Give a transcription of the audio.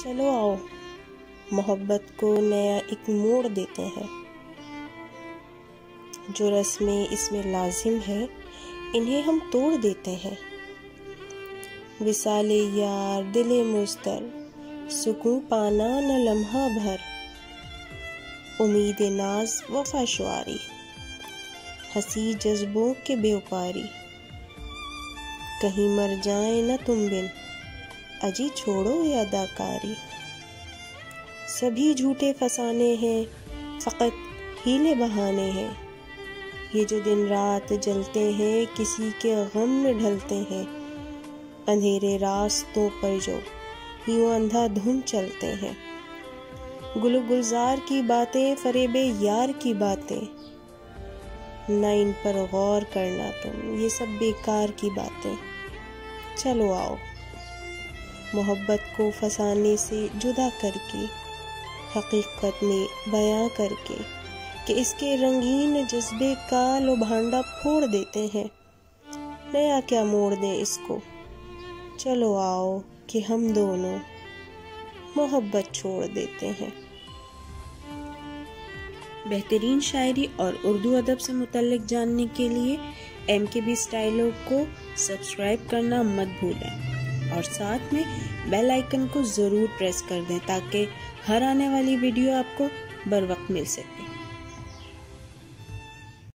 चलो आओ, मोहब्बत को नया एक मोड़ देते हैं। जो रस्में इसमें लाजिम है इन्हें हम तोड़ देते हैं। विसाले यार दिले मुस्तर, सुकून पाना न लम्हा भर। उम्मीद नाज वफा शुआरी, हंसी जज्बों के बेवपारी। कहीं मर जाए न तुम बिन, अजी छोड़ो ये अदाकारी। सभी झूठे फसाने हैं, फकत हीले बहाने हैं। ये जो दिन रात जलते हैं, किसी के गम में ढलते हैं। अंधेरे रास्तों पर जो यूं अंधाधुंध चलते हैं। गुल गुलजार की बातें, फरेबे यार की बातें, ना इन पर गौर करना तुम, ये सब बेकार की बातें। चलो आओ, मोहब्बत को फसाने से जुदा करके, हकीकत में बयां करके कि इसके रंगीन जज्बे का लोभांडा फोड़ देते हैं। नया क्या मोड़ दें इसको। चलो आओ कि हम दोनों मोहब्बत छोड़ देते हैं। बेहतरीन शायरी और उर्दू अदब से मुतल्लिक जानने के लिए MKB स्टाइलो को सब्सक्राइब करना मत भूलें और साथ में बेल आइकन को ज़रूर प्रेस कर दें ताकि हर आने वाली वीडियो आपको बर वक्त मिल सके।